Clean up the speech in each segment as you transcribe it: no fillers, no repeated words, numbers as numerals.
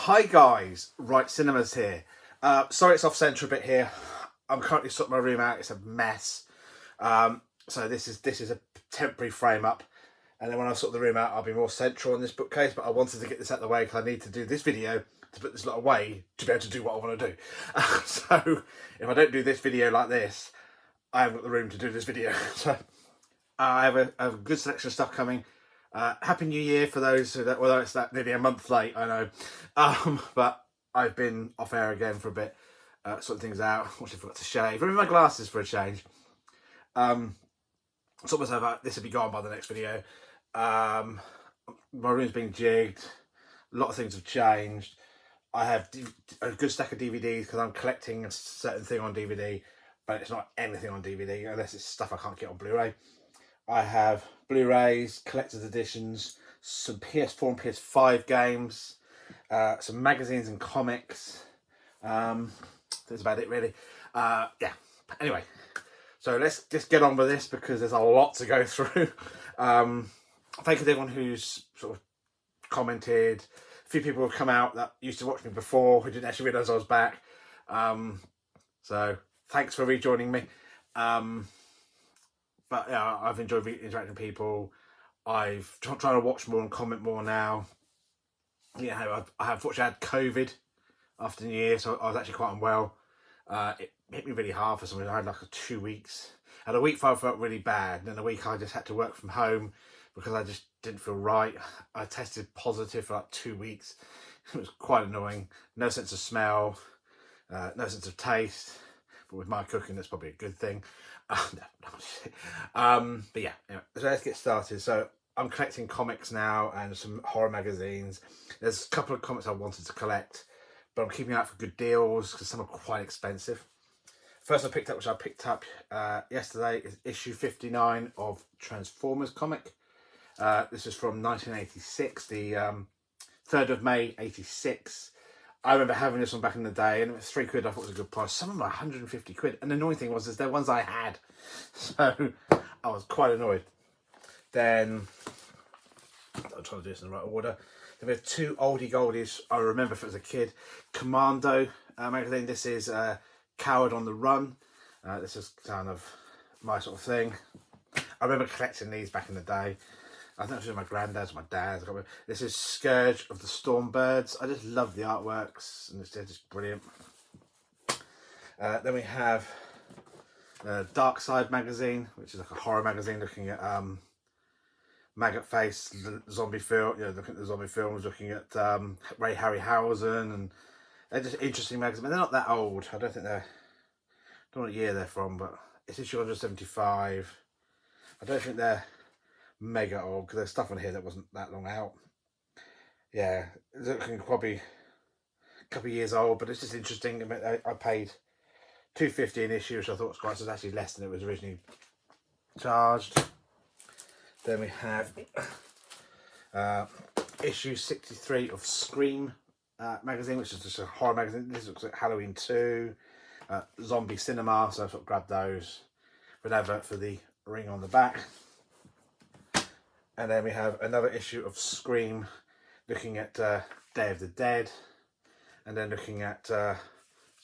Hi guys, Right Cinemas here. Sorry it's off centre a bit here. I'm currently sorting my room out. It's a mess. So this is a temporary frame up, and then when I sort the room out, I'll be more central on this bookcase. But I wanted to get this out of the way because I need to do this video to put this lot away to be able to do what I want to do. So if I don't do this video like this, I haven't got the room to do this video. So I have a good selection of stuff coming. Happy New Year for those who that, although it's that nearly a month late, I know. But I've been off air again for a bit, sorting things out. Actually forgot to shave. Remember my glasses for a change. Sort myself out. This will be gone by the next video. My room's been jigged. A lot of things have changed. I have a good stack of DVDs because I'm collecting a certain thing on DVD, but it's not anything on DVD unless it's stuff I can't get on Blu-ray. I have Blu-rays, collector's editions, some PS4 and PS5 games, some magazines and comics. That's about it, really. Yeah. Anyway, so let's just get on with this because there's a lot to go through. Thank you to everyone who's sort of commented. A few people have come out that used to watch me before who didn't actually realise I was back. So thanks for rejoining me. But yeah, I've enjoyed interacting with people. I've trying to watch more and comment more now. Yeah, I have fortunately had COVID after New Year, so I was actually quite unwell. It hit me really hard for some reason. I had like 2 weeks. And a week I felt really bad. And then a week I just had to work from home because I just didn't feel right. I tested positive for like 2 weeks. It was quite annoying. No sense of smell, no sense of taste. But with my cooking, that's probably a good thing. But yeah, anyway, so let's get started. So I'm collecting comics now and some horror magazines. There's a couple of comics I wanted to collect, but I'm keeping out for good deals because some are quite expensive. First I picked up yesterday, is issue 59 of Transformers comic. This is from 1986, the 3rd of May 86. I remember having this one back in the day, and it was £3. I thought it was a good price. Some of them were 150 quid. And the annoying thing was, they're ones I had, so I was quite annoyed. Then I'm trying to do this in the right order. Then we have two oldie goldies I remember if it was a kid. Commando magazine. This is Coward on the Run. This is kind of my sort of thing. I remember collecting these back in the day. I think it was my granddad's, my dad's. This is Scourge of the Stormbirds. I just love the artworks, and they're just brilliant. Then we have Dark Side magazine, which is like a horror magazine looking at Maggot Face, zombie film. Looking at the zombie films, looking at Ray Harryhausen, and they're just interesting magazines. They're not that old. I don't think they're. I don't know what year they're from, but it's issue 175. I don't think they're mega old because there's stuff on here that wasn't that long out. Yeah, it's looking probably a couple of years old, but it's just interesting. I paid $2.50 an issue, which I thought was quite. So it's actually less than it was originally charged. Then we have issue 63 of Scream magazine, which is just a horror magazine. This looks like Halloween 2, Zombie Cinema, so I sort of grabbed those for an advert for the ring on the back. And then we have another issue of Scream looking at Day of the Dead, and then looking at some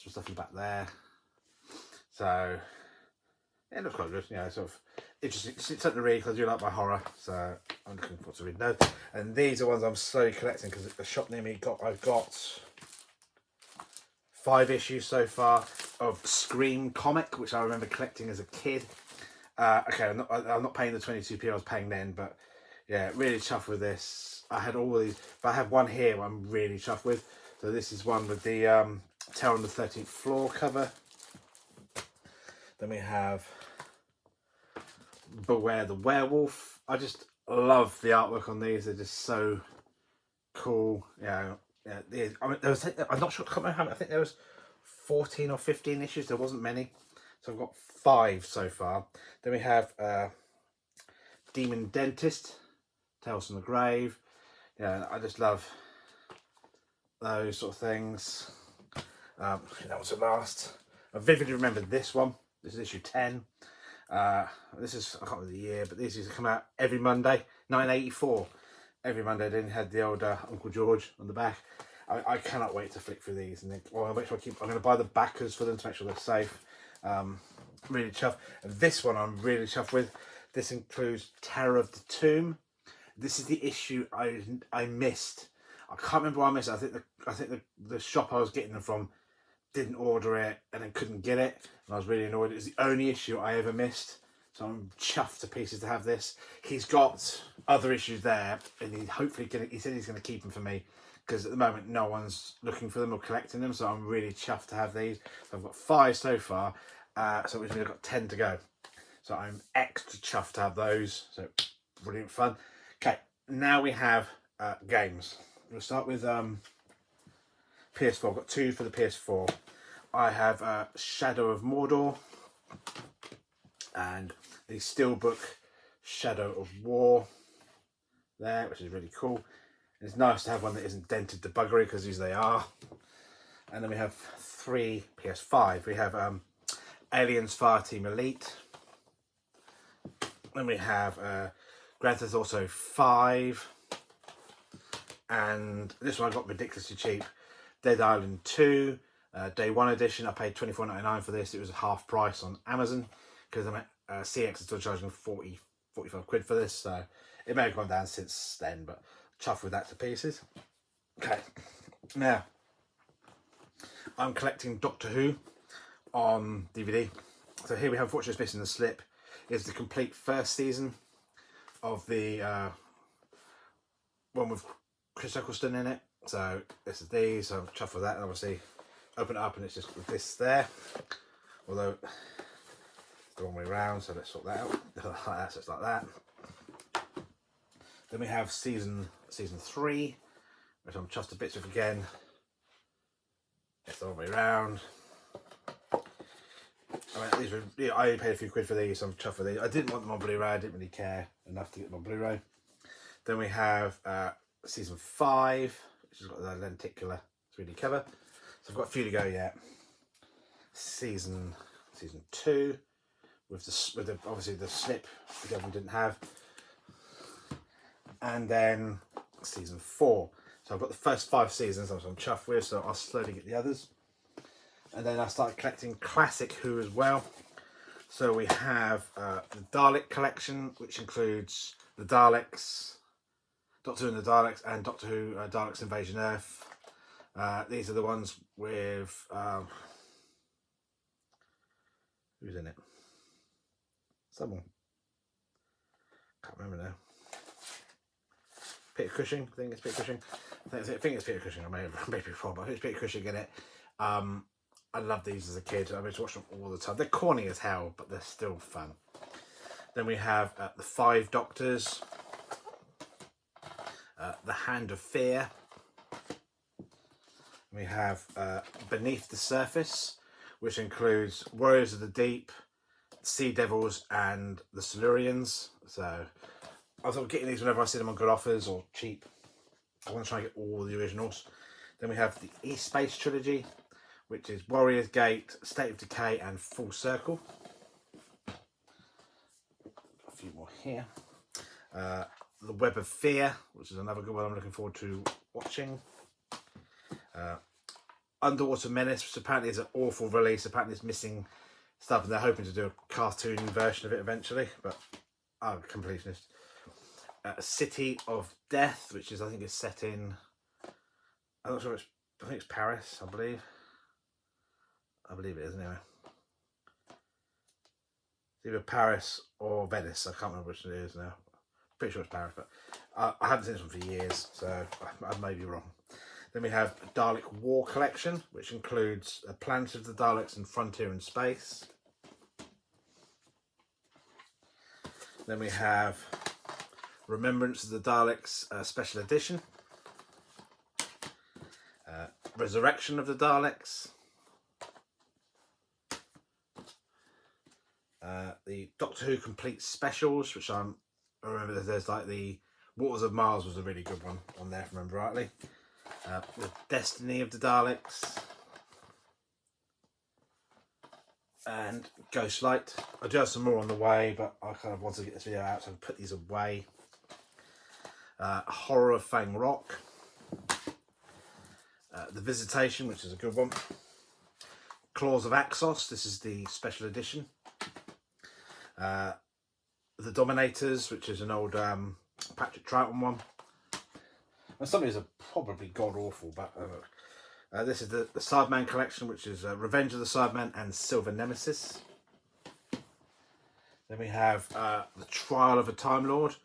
stuff in the back there. So it looks quite good, sort of interesting. It's something to read because I do like my horror, so I'm looking forward to reading those. And these are ones I'm slowly collecting because the shop near me I've got 5 issues so far of Scream comic, which I remember collecting as a kid. Okay, I'm not paying the 22p I was paying then, but yeah, really chuffed with this. I had all these, but I have one here I'm really chuffed with. So this is one with the Terror on the 13th Floor cover. Then we have Beware the Werewolf. I just love the artwork on these. They're just so cool. Yeah. I mean, I'm not sure. I can't remember how many. I think there was 14 or 15 issues. There wasn't many, so I've got 5 so far. Then we have Demon Dentist, Tales from the Grave. Yeah, I just love those sort of things. That was the last. I vividly remember this one. This is issue 10. This is, I can't remember the year, but these used to come out every Monday, 1984. Every Monday, then had the old Uncle George on the back. I cannot wait to flick through these, and then, well, I'll make sure I'm going to buy the backers for them to make sure they're safe. Really chuffed. And this one I'm really chuffed with. This includes Terror of the Tomb. This is the issue I missed. I can't remember why I missed it. I think the shop I was getting them from didn't order it and then couldn't get it, and I was really annoyed. It was the only issue I ever missed, so I'm chuffed to pieces to have this. He's got other issues there, and he said he's going to keep them for me, because at the moment no one's looking for them or collecting them, so I'm really chuffed to have these. So I've got 5 so far, so which means I've got 10 to go. So I'm extra chuffed to have those, so brilliant fun. Okay, now we have games. We'll start with PS4. I've got 2 for the PS4. I have Shadow of Mordor and the Steelbook Shadow of War there, which is really cool. It's nice to have one that isn't dented to buggery, because these they are. And then we have 3 PS5. We have Aliens Fireteam Elite. Then we have Grand Theft Auto 5. And this one I got ridiculously cheap. Dead Island 2. Day 1 edition. I paid $24.99 for this. It was half price on Amazon, because CX is still charging 45 quid for this. So it may have gone down since then, but chuffed with that to pieces. Okay, now I'm collecting Doctor Who on DVD. So here we have Fortune's Missing the Slip. It's the complete first season of the one with Chris Eccleston in it. So this is these. So I'm chuffed with that. And obviously, open it up and it's just with this there. Although it's the wrong way around, so let's sort that out. Like that, so it's like that. Then we have season 3, which I'm chuffed to bits with again. It's the wrong way around. I mean, I only paid a few quid for these, so I'm chuffed with these. I didn't want them on Blu-ray. I didn't really care enough to get them on Blu-ray. Then we have season 5, which has got the lenticular 3D cover. So I've got a few to go yet. Season 2, with the obviously the snip the government didn't have. And then season 4. So I've got the first 5 seasons, which I'm chuffed with, so I'll slowly get the others. And then I started collecting classic Who as well. So we have the Dalek collection, which includes the Daleks, Doctor Who and the Daleks, and Doctor Who Daleks Invasion Earth. These are the ones with who's in it? Someone. Can't remember now. Peter Cushing. I think it's Peter Cushing. I think it's Peter Cushing. I may be wrong, but I think it's Peter Cushing in it. I loved these as a kid. I used to watch them all the time. They're corny as hell, but they're still fun. Then we have the 5 Doctors, the Hand of Fear. We have Beneath the Surface, which includes Warriors of the Deep, Sea Devils, and the Silurians. So I was getting these whenever I see them on good offers or cheap. I want to try and get all the originals. Then we have the East Space Trilogy, which is Warrior's Gate, State of Decay, and Full Circle. A few more here. The Web of Fear, which is another good one I'm looking forward to watching. Underwater Menace, which apparently is an awful release. Apparently it's missing stuff, and they're hoping to do a cartoon version of it eventually, but I'm a completionist. City of Death, which is, I think, is set in, I'm not sure, I think it's Paris, I believe it is anyway. It's either Paris or Venice, I can't remember which it is now. Pretty sure it's Paris, but I haven't seen this one for years, so I may be wrong. Then we have Dalek War Collection, which includes Planet of the Daleks and Frontier in Space. Then we have Remembrance of the Daleks Special Edition. Resurrection of the Daleks. The Doctor Who Complete Specials, which I remember there's like the Waters of Mars was a really good one on there, if I remember rightly. The Destiny of the Daleks. And Ghostlight. I do have some more on the way, but I kind of want to get this video out, so I'll put these away. Horror of Fang Rock. The Visitation, which is a good one. Claws of Axos, this is the special edition. The Dominators, which is an old Patrick Troughton one. And some of these are probably god-awful, but this is the Cyberman collection, which is Revenge of the Cyberman and Silver Nemesis. Then we have The Trial of a Time Lord.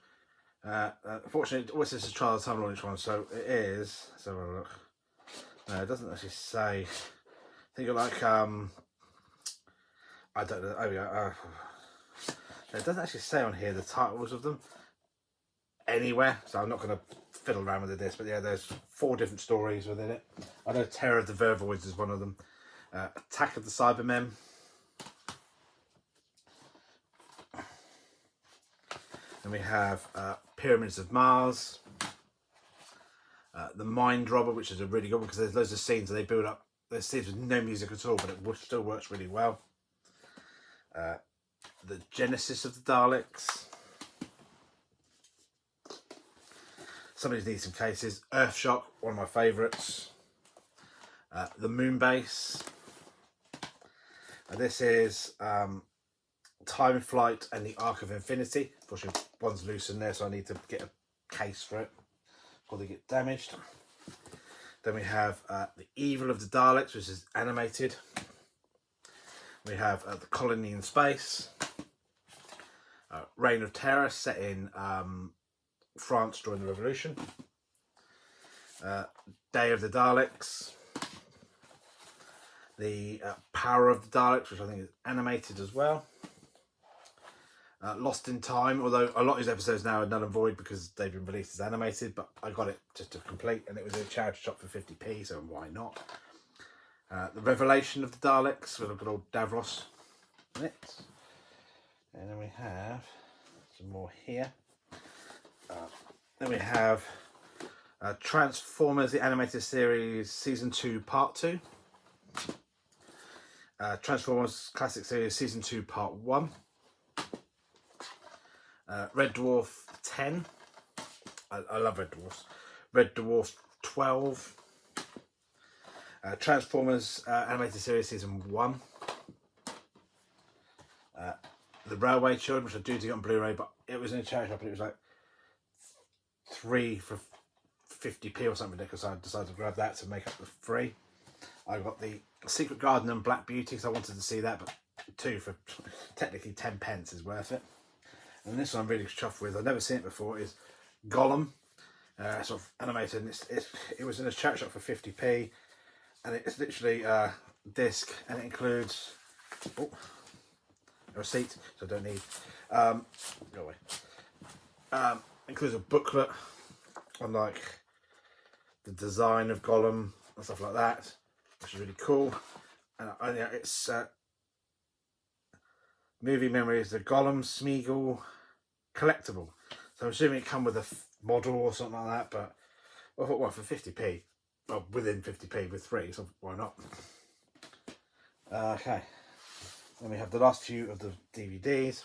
Unfortunately, always says The Trial of a Time Lord each one, so it is. Let's have a look. No, it doesn't actually say. I think like I don't know. Oh yeah. It doesn't actually say on here the titles of them anywhere, so I'm not going to fiddle around with this. But yeah, there's 4 different stories within it. I know Terror of the Vervoids is one of them. Attack of the Cybermen. And we have Pyramids of Mars. The Mind Robber, which is a really good one because there's loads of scenes and they build up. There's scenes with no music at all, but it still works really well. The Genesis of the Daleks. Some of these need some cases. Earthshock, one of my favourites. The Moonbase. This is Time Flight and the Arc of Infinity. Unfortunately, one's loose in there, so I need to get a case for it before they get damaged. Then we have The Evil of the Daleks, which is animated. We have The Colony in Space. Reign of Terror, set in France during the Revolution. Day of the Daleks. The Power of the Daleks, which I think is animated as well. Lost in Time, although a lot of these episodes now are null and void because they've been released as animated, but I got it just to complete, and it was in a charity shop for 50p, so why not? The Revelation of the Daleks, with a good old Davros in it. And then we have some more here. Then we have Transformers, the animated series, Season 2, Part 2. Transformers Classic Series, Season 2, Part 1. Red Dwarf 10. I love Red Dwarfs. Red Dwarf 12. Transformers Animated Series Season 1. The Railway Children, which I do get on Blu-ray, but it was in a charity shop and it was like 3 for 50p or something ridiculous, so I decided to grab that to make up the 3. I got the Secret Garden and Black Beauty because I wanted to see that, but 2 for technically 10 pence is worth it. And this one I'm really chuffed with, I've never seen it before, is Gollum, sort of animated, and it was in a charity shop for 50p, and it's literally a disc, and it includes a receipt, so I don't need, go away, includes a booklet on like the design of Gollum and stuff like that, which is really cool. And yeah, it's movie memories, the Gollum Smeagol collectible. So I'm assuming it come with a model or something like that, but I thought, well, for 50p, well, within 50p with 3, so why not? Okay, then we have the last few of the DVDs.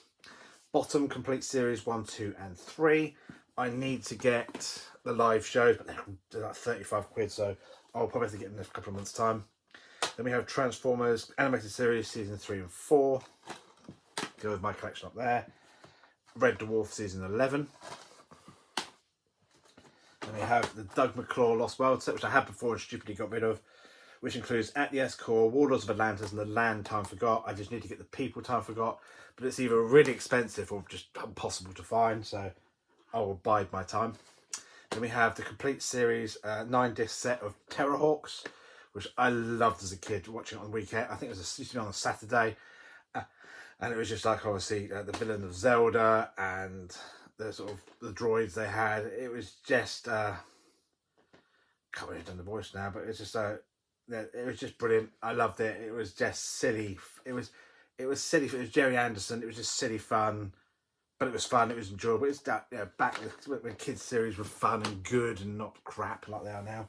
Bottom Complete Series 1, 2 and 3. I need to get the live shows, but they're like 35 quid, so I'll probably have to get them in a couple of months' time. Then we have Transformers Animated Series Season 3 and 4. Go with my collection up there. Red Dwarf Season 11. Then we have the Doug McClure Lost World set, which I had before and stupidly got rid of, which includes At the S-Core, Warlords of Atlantis, and The Land Time Forgot. I just need to get the People Time Forgot, but it's either really expensive or just impossible to find, so I will bide my time. Then we have the complete series 9-disc set of Terrorhawks, which I loved as a kid, watching it on the weekend. I think it used to be on a Saturday, and it was just like, obviously, the villain of Zelda and the sort of the droids they had. It was just can't really have done the voice now, but it's just it was just brilliant. I loved it. It was just silly. It was silly. It was Jerry Anderson. It was just silly fun, but it was fun. It was enjoyable. It's that, back when kids series were fun and good and not crap like they are now.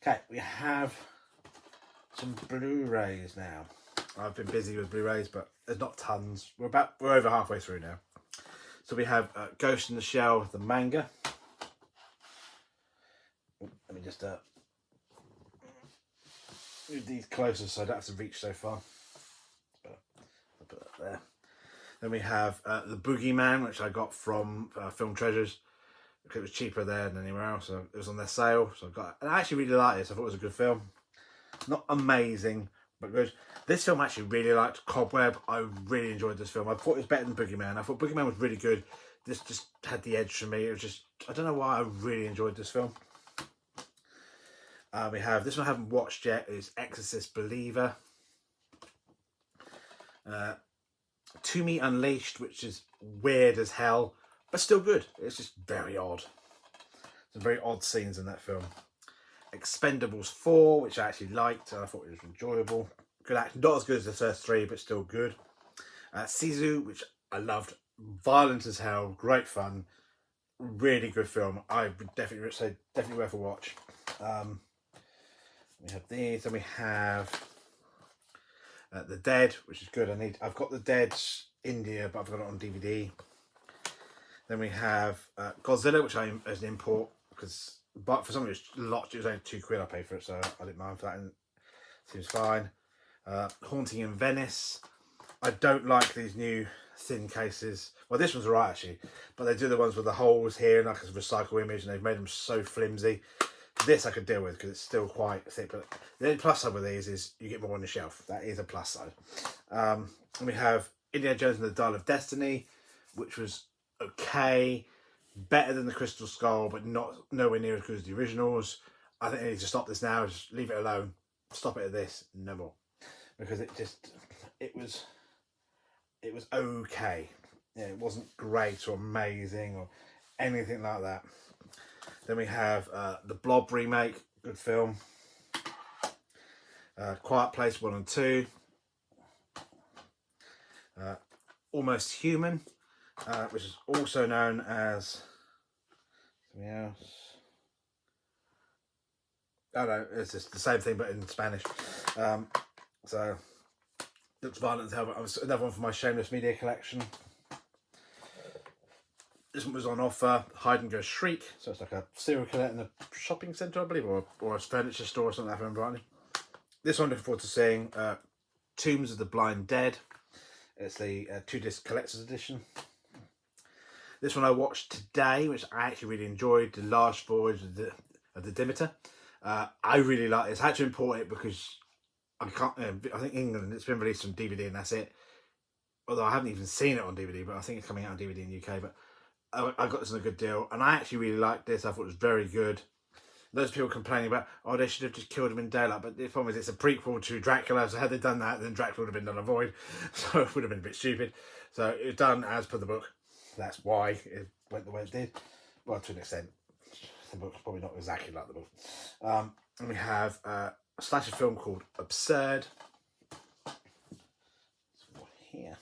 Okay, we have some Blu-rays now. I've been busy with Blu-rays, but there's not tons. We're over halfway through now. So we have Ghost in the Shell, the manga. Let me just move these closer so I don't have to reach so far. But I'll put that there. Then we have The Boogeyman, which I got from Film Treasures. Because it was cheaper there than anywhere else, so it was on their sale. So I got it. And I actually really liked this. I thought it was a good film. Not amazing, but good. This film I actually really liked. Cobweb. I really enjoyed this film. I thought it was better than Boogeyman. I thought Boogeyman was really good. This just had the edge for me. It was just, I don't know why I really enjoyed this film. We have, this one I haven't watched yet, is Exorcist Believer. To Me Unleashed, which is weird as hell, but still good. It's just very odd. Some very odd scenes in that film. Expendables 4, which I actually liked, and I thought it was enjoyable. Good action, not as good as the first 3, but still good. Sisu, which I loved. Violent as hell, great fun, really good film. I would definitely say definitely worth a watch. We have these, and we have The Dead, which is good. I've got The Dead India, but I've got it on DVD. Then we have Godzilla, which I as an import, but for some reason it was only £2 I paid for it, so I didn't mind for that, and it seems fine. Haunting in Venice. I don't like these new thin cases. Well, this one's alright actually, but they do the ones with the holes here and like a recycle image, and they've made them so flimsy. This I could deal with because it's still quite thick, but the only plus side with these is you get more on the shelf. That is a plus side. And we have Indiana Jones and the Dial of Destiny, which was okay, better than the Crystal Skull, but nowhere near as good as the originals. I think I need to stop this now. Just leave it alone. Stop it at this, no more, because it was okay. Yeah, it wasn't great or amazing or anything like that. Then we have the Blob remake, good film. Quiet Place 1 and 2. Almost Human, which is also known as something else. I don't know, it's just the same thing but in Spanish. So, looks violent as hell, but another one for my Shameless Media collection. This one was on offer, Hide and Go Shriek. So it's like a serial killer in a shopping centre, I believe, or a furniture store or something, if I remember rightly. This one I'm looking forward to seeing, Tombs of the Blind Dead. It's the 2-disc collector's edition. This one I watched today, which I actually really enjoyed, The Last Voyage of the Demeter. I really like this. I had to import it because I think England, it's been released on DVD and that's it. Although I haven't even seen it on DVD, but I think it's coming out on DVD in the UK. But I got this on a good deal, and I actually really liked this. I thought it was very good. Those people complaining about, oh, they should have just killed him in daylight, but the problem is it's a prequel to Dracula, so had they done that, then Dracula would have been null and void, so it would have been a bit stupid. So it was done as per the book. That's why it went the way it did. Well, to an extent. The book's probably not exactly like the book. And we have a slasher film called Absurd. Here.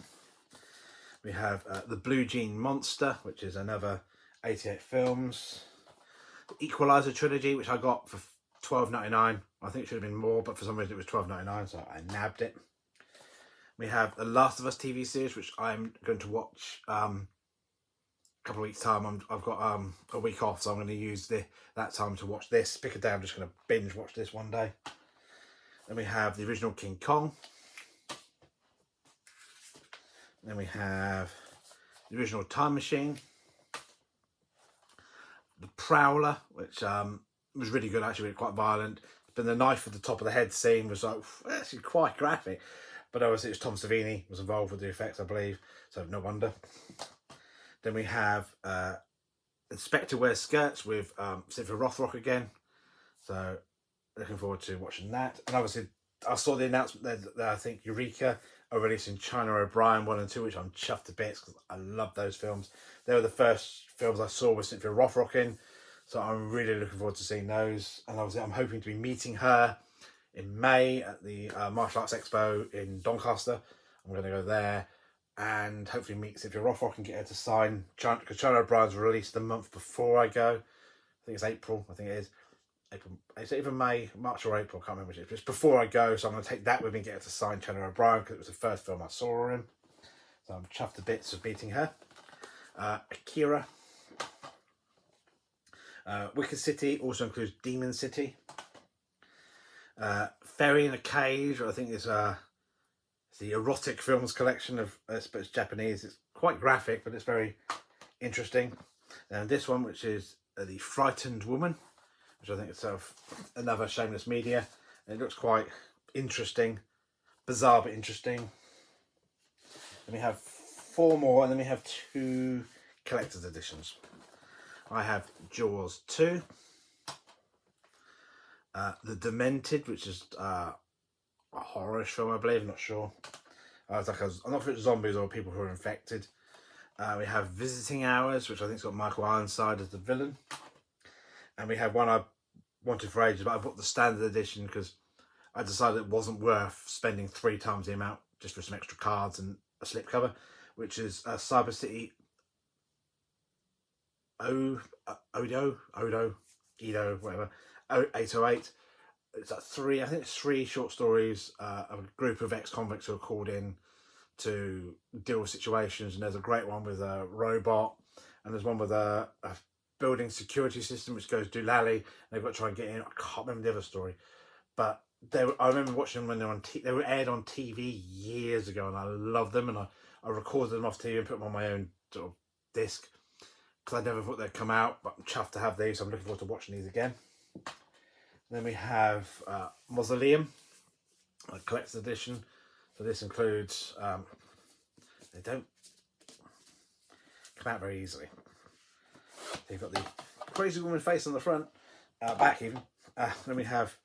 We have The Blue Jean Monster, which is another 88 films. The Equalizer trilogy, which I got for $12.99. I think it should have been more, but for some reason it was $12.99, so I nabbed it. We have The Last of Us TV series, which I'm going to watch a couple of weeks' time. I've got a week off, so I'm going to use that time to watch this. Pick a day, I'm just going to binge watch this one day. Then we have the original King Kong. Then we have the original Time Machine. The Prowler, which was really good, actually, really quite violent. But the knife at the top of the head scene was like, actually quite graphic. But obviously it was Tom Savini was involved with the effects, I believe. So no wonder. Then we have Inspector Wears Skirts with Cynthia Rothrock again. So looking forward to watching that. And obviously I saw the announcement that I think Eureka are releasing China O'Brien 1 and 2, which I'm chuffed to bits because I love those films. They were the first films I saw with Cynthia Rothrock in, so I'm really looking forward to seeing those. And obviously I'm hoping to be meeting her in May at the Martial Arts Expo in Doncaster. I'm going to go there and hopefully meet Cynthia Rothrock and get her to sign, because China O'Brien's released the month before I go. I think it's April, I think it is. April, it's either May, March or April, I can't remember which it is, but it's before I go, so I'm going to take that with me and get her to sign China O'Brien because it was the first film I saw her in. So I'm chuffed to bits of meeting her. Akira. Wicked City also includes Demon City. Fairy in a Cage, I think it's the erotic films collection of, but it's Japanese. It's quite graphic, but it's very interesting. And this one, which is The Frightened Woman, which I think is sort of another Shameless Media. And it looks quite interesting, bizarre but interesting. Then we have 4 more, and then we have 2 collector's editions. I have Jaws 2, The Demented, which is a horror film, I believe, I'm not sure. I'm not sure if it's zombies or people who are infected. We have Visiting Hours, which I think's got Michael Ironside as the villain. And we have one I wanted for ages, but I bought the standard edition because I decided it wasn't worth spending 3 times the amount just for some extra cards and a slipcover, which is Cyber City Edo, whatever, 808. It's like 3, I think it's 3 short stories of a group of ex-convicts who are called in to deal with situations. And there's a great one with a robot, and there's one with a building security system which goes doolally, and they've got to try and get in. I can't remember the other story, but I remember watching them when they were they were aired on TV years ago, and I loved them, and I recorded them off TV and put them on my own sort of disc because I never thought they'd come out, but I'm chuffed to have these, so I'm looking forward to watching these again. And then we have Mausoleum, a collector's edition. So this includes, they don't come out very easily. They've got the crazy woman face on the front, back even. Then we have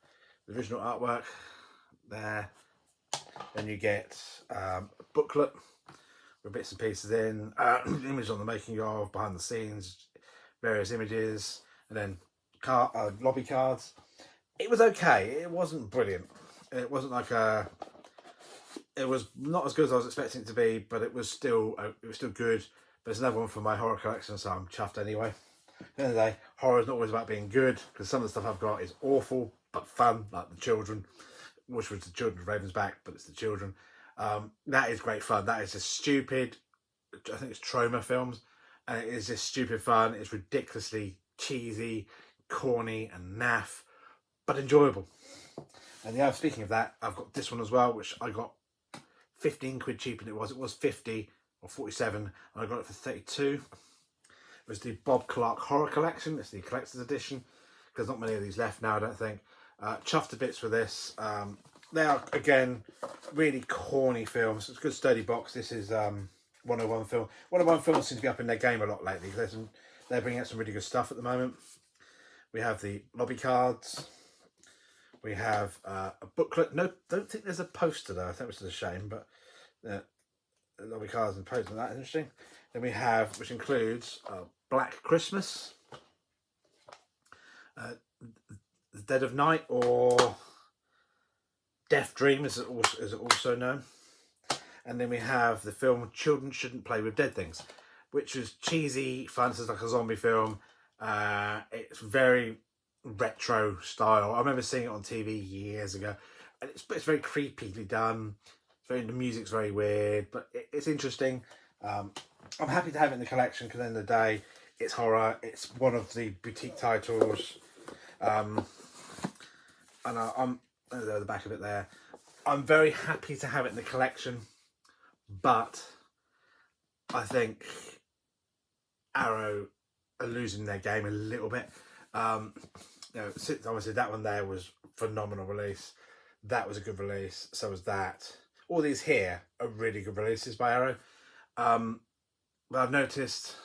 the original artwork there. Then you get a booklet with bits and pieces in, images on the making of, behind the scenes, various images, and then lobby cards. It was okay. It wasn't brilliant. It wasn't like it was not as good as I was expecting it to be, but it was still good. But it's another one for my horror collection, so I'm chuffed anyway. At the end of the day, horror is not always about being good, because some of the stuff I've got is awful but fun, like The Children, which was The Children of Ravensback, but it's The Children. That is great fun. That is just stupid. I think it's Troma Films, and it is just stupid fun. It's ridiculously cheesy, corny, and naff, but enjoyable. And yeah, speaking of that, I've got this one as well, which I got 15 quid cheaper than it was. It was 50 or 47, and I got it for 32. It was the Bob Clark Horror Collection. It's the collector's edition, because not many of these left now, I don't think. Chuffed to bits for this. They are, again, really corny films. It's a good sturdy box. This is 101 Film. 101 Films seems to be up in their game a lot lately, because they're bringing out some really good stuff at the moment. We have the lobby cards. We have a booklet. No, don't think there's a poster though. I think which is a shame, but the lobby cards and posters and that is interesting. Then we have, which includes Black Christmas, The Dead of Night, or Death Dream, as it also known. And then we have the film Children Shouldn't Play with Dead Things, which is cheesy fun. It's like a zombie film. It's very retro style. I remember seeing it on TV years ago, and it's very creepily done. The music's very weird, but it's interesting. I'm happy to have it in the collection, because at the end of the day, it's horror. It's one of the boutique titles, and I'm the back of it there. I'm very happy to have it in the collection, but I think Arrow are losing their game a little bit. Obviously that one there was phenomenal release. That was a good release. So was that. All these here are really good releases by Arrow. But I've noticed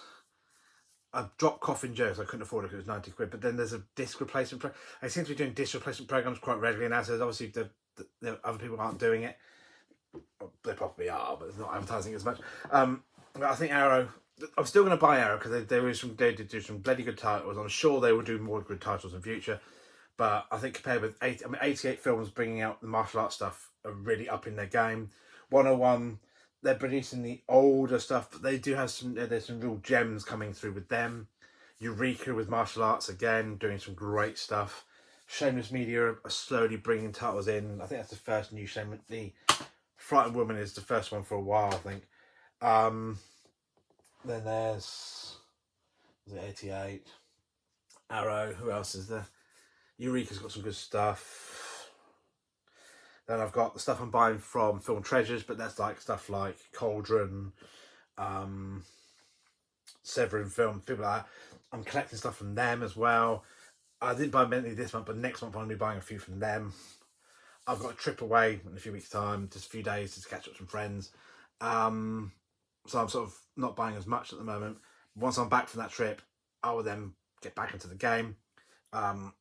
I've dropped Coffin Joe, so I couldn't afford it because it was 90 quid. But then there's a disc replacement. They seem to be doing disc replacement programs quite regularly now. So obviously the other people aren't doing it. They probably are, but it's not advertising as much. But I think Arrow. I'm still going to buy Arrow because they did do some bloody good titles. I'm sure they will do more good titles in future. But I think compared with 88 films bringing out the martial arts stuff are really up in their game. 101, they're producing the older stuff, but they do have there's some real gems coming through with them. Eureka with martial arts again, doing some great stuff. Shameless Media are slowly bringing titles in. I think that's the first new Shameless. The Frightened Woman is the first one for a while, I think. Then there's 88, Arrow. Who else is there? Eureka's got some good stuff. Then I've got the stuff I'm buying from Film Treasures, but that's like stuff like Cauldron, Severin Film, people like that. I'm collecting stuff from them as well. I didn't buy many this month, but next month I'm going to be buying a few from them. I've got a trip away in a few weeks' time, just a few days to catch up with some friends. So I'm sort of not buying as much at the moment. Once I'm back from that trip, I will then get back into the game. I've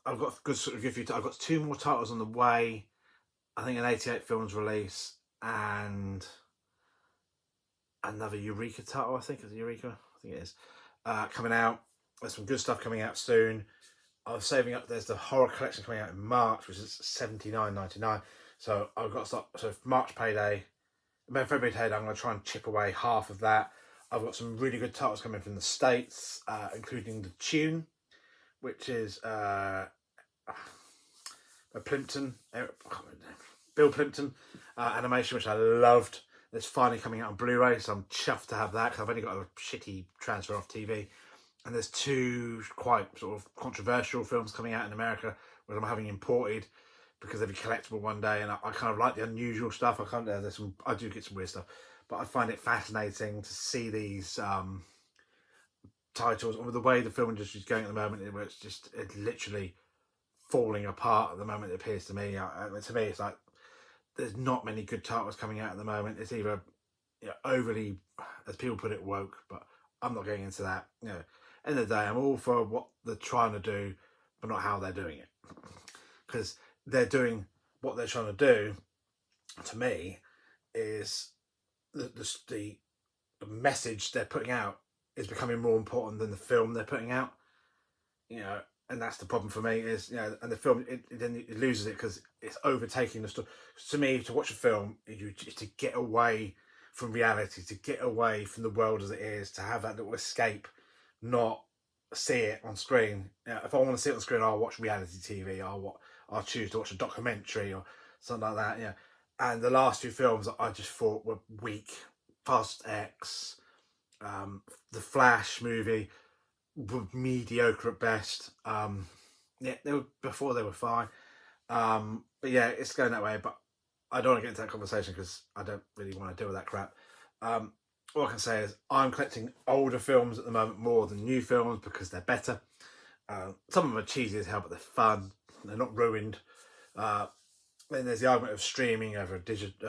got good sort of good few. I've got 2 more titles on the way. I think an 88 Films release and another Eureka title. I think it's Eureka. I think it is coming out. There's some good stuff coming out soon. I was saving up. There's the horror collection coming out in March, which is $79.99. So I've got to start. So March payday, February payday, I'm going to try and chip away half of that. I've got some really good titles coming from the States, including The Tune, which is Bill Plympton animation, which I loved. It's finally coming out on Blu-ray, so I'm chuffed to have that because I've only got a shitty transfer off TV. And there's 2 quite sort of controversial films coming out in America, which I'm having imported because they'll be collectible one day. And I kind of like the unusual stuff. I do get some weird stuff, but I find it fascinating to see these titles, and with the way the film industry is going at the moment, it's literally falling apart at the moment. It appears to me. To me, it's like there's not many good titles coming out at the moment. It's either overly, as people put it, woke, but I'm not getting into that. End of the day, I'm all for what they're trying to do, but not how they're doing it. Because they're doing what they're trying to do. To me, is the message they're putting out is becoming more important than the film they're putting out. And that's the problem for me. Is and the film it loses it because it's overtaking the story. To me, to watch a film is to get away from reality, to get away from the world as it is, to have that little escape. Not see it on screen. If I want to see it on screen, I'll watch reality TV. I'll choose to watch a documentary or something like that. And the last 2 films I just thought were weak. Fast X, the Flash movie, were mediocre at best. They were fine. But yeah, it's going that way. But I don't want to get into that conversation because I don't really want to deal with that crap. All I can say is I'm collecting older films at the moment more than new films because they're better. Some of them are cheesy as hell, but they're fun. They're not ruined. Then there's the argument of streaming over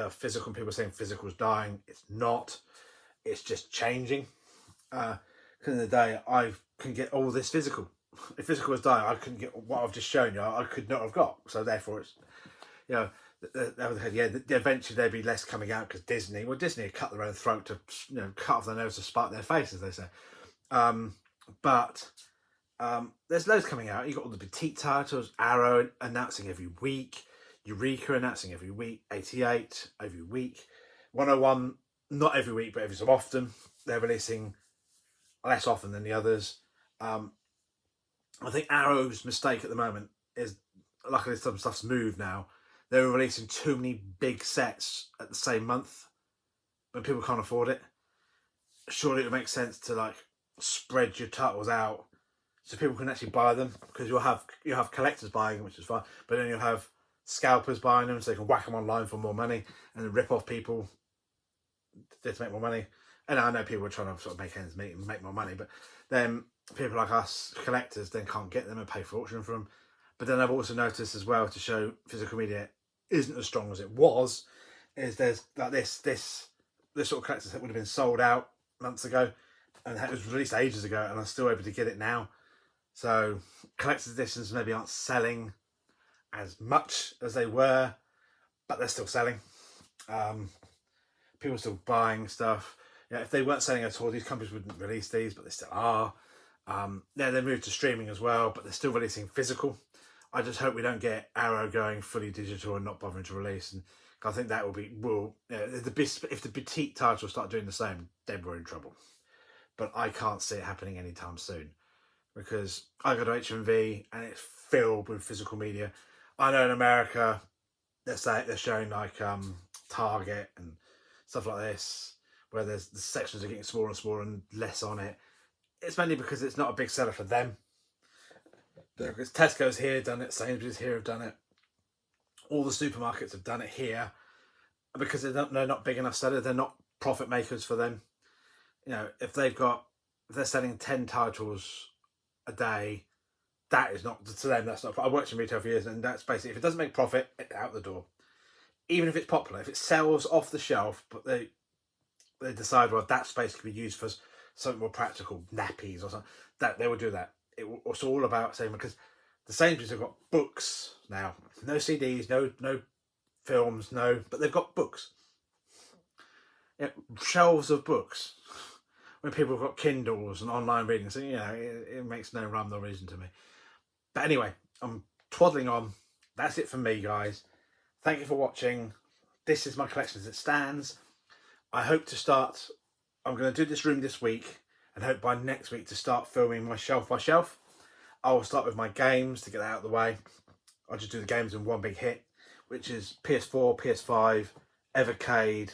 physical. People saying physical is dying. It's not. It's just changing. Because in the day, I can get all this physical. If physical was dying, I couldn't get what I've just shown you. I could not have got. So therefore, it's eventually there'd be less coming out because Disney had cut their own throat to cut off their nose to spite their face, as they say. But there's loads coming out. You've got all the petite titles, Arrow announcing every week, Eureka announcing every week, 88 every week, 101 not every week but every so often. They're releasing less often than the others. I think Arrow's mistake at the moment is, luckily some stuff's moved now. They're releasing too many big sets at the same month when people can't afford it. Surely it would make sense to spread your titles out so people can actually buy them, because you'll have collectors buying them, which is fine, but then you'll have scalpers buying them so they can whack them online for more money and then rip off people to make more money. And I know people are trying to sort of make ends meet and make more money, but then people like us, collectors, then can't get them and pay fortune for them. But then I've also noticed as well, to show physical media isn't as strong as it was, is there's like this sort of collectors that would have been sold out months ago and it was released ages ago and I'm still able to get it now. So collector's editions maybe aren't selling as much as they were, but they're still selling. People are still buying stuff. If they weren't selling at all, these companies wouldn't release these, but they still are. They moved to streaming as well, but they're still releasing physical. I just hope we don't get Arrow going fully digital and not bothering to release. And I think that if the petite titles start doing the same, then we're in trouble. But I can't see it happening anytime soon, because I go to HMV and it's filled with physical media. I know in America, they're showing Target and stuff like this, where the sections are getting smaller and smaller and less on it. It's mainly because it's not a big seller for them. Because Tesco's here done it, Sainsbury's here have done it. All the supermarkets have done it here because they're not big enough sellers. They're not profit makers for them. You know, if they're selling 10 titles a day, that is not, to them, that's not. I worked in retail for years, and that's basically, if it doesn't make profit, out the door. Even if it's popular, if it sells off the shelf, but they decide, well, that space could be used for something more practical, nappies or something, that they will do that. It's all about saying, because the Sainsbury's have got books now, no CDs, no films, but they've got books. Yeah, shelves of books. When people have got Kindles and online reading, so it makes no rhyme nor reason to me. But anyway, I'm twaddling on. That's it from me, guys. Thank you for watching. This is my collection as it stands. I hope to start, I'm going to do this room this week, and hope by next week to start filming my shelf by shelf. I will start with my games to get that out of the way. I'll just do the games in one big hit, which is PS4, PS5, Evercade.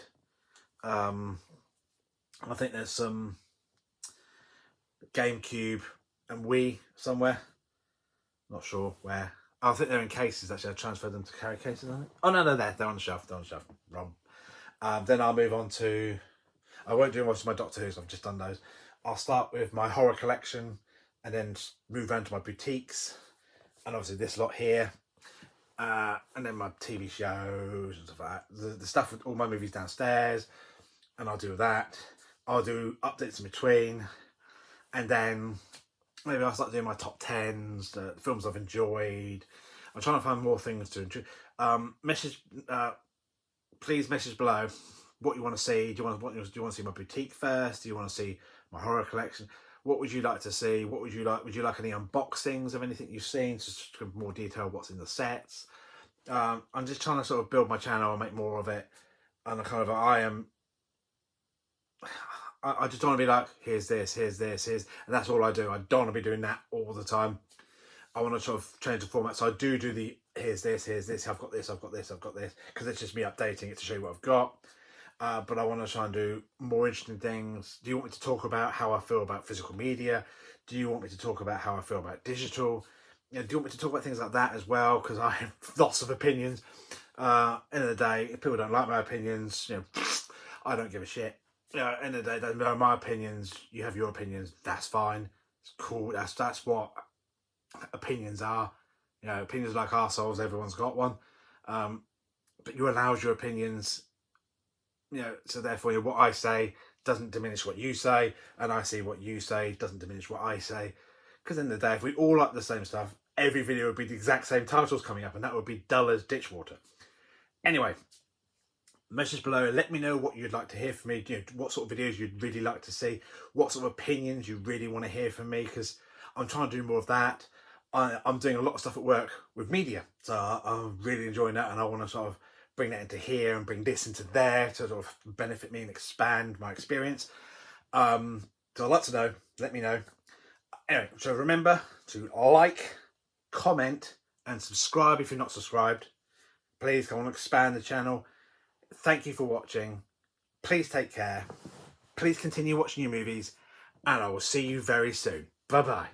I think there's some GameCube and Wii somewhere. Not sure where. I think they're in cases, actually. I transferred them to carry cases, I think. Oh, no, they're on the shelf. They're on the shelf. Wrong. Then I'll move on to... I won't do most of my Doctor Who's. I've just done those. I'll start with my horror collection and then move around to my boutiques. And obviously this lot here. And then my TV shows and stuff like that. The stuff with all my movies downstairs. And I'll do that. I'll do updates in between. And then maybe I'll start doing my top 10s, the films I've enjoyed. I'm trying to find more things to enjoy. Please message below what you want to see. Do you want to see my boutique first? Do you want to see my horror collection? What would you like to see? What would you like? Would you like any unboxings of anything you've seen? Just to give more detail what's in the sets. I'm just trying to sort of build my channel and make more of it. And I just don't want to be like, here's this, and that's all I do. I don't want to be doing that all the time. I want to sort of change the format. So I do the here's this, I've got this, because it's just me updating it to show you what I've got. But I want to try and do more interesting things. Do you want me to talk about how I feel about physical media? Do you want me to talk about how I feel about digital? Do you want me to talk about things like that as well? Because I have lots of opinions. End of the day, if people don't like my opinions, I don't give a shit. End of the day, they're my opinions. You have your opinions. That's fine. It's cool. That's what opinions are. Opinions like arseholes. Everyone's got one. But you allow your opinions. So therefore, what I say doesn't diminish what you say, and I see what you say doesn't diminish what I say. Because in the day, if we all like the same stuff, every video would be the exact same titles coming up, and that would be dull as ditch water. Anyway, message below. Let me know what you'd like to hear from me. What sort of videos you'd really like to see. What sort of opinions you really want to hear from me, because I'm trying to do more of that. I'm doing a lot of stuff at work with media, so I'm really enjoying that, and I want to sort of bring that into here and bring this into there to sort of benefit me and expand my experience. So I'd like to know. Let me know. Anyway, so remember to like, comment, and subscribe if you're not subscribed. Please, I want to expand the channel. Thank you for watching. Please take care. Please continue watching your movies, and I will see you very soon. Bye-bye.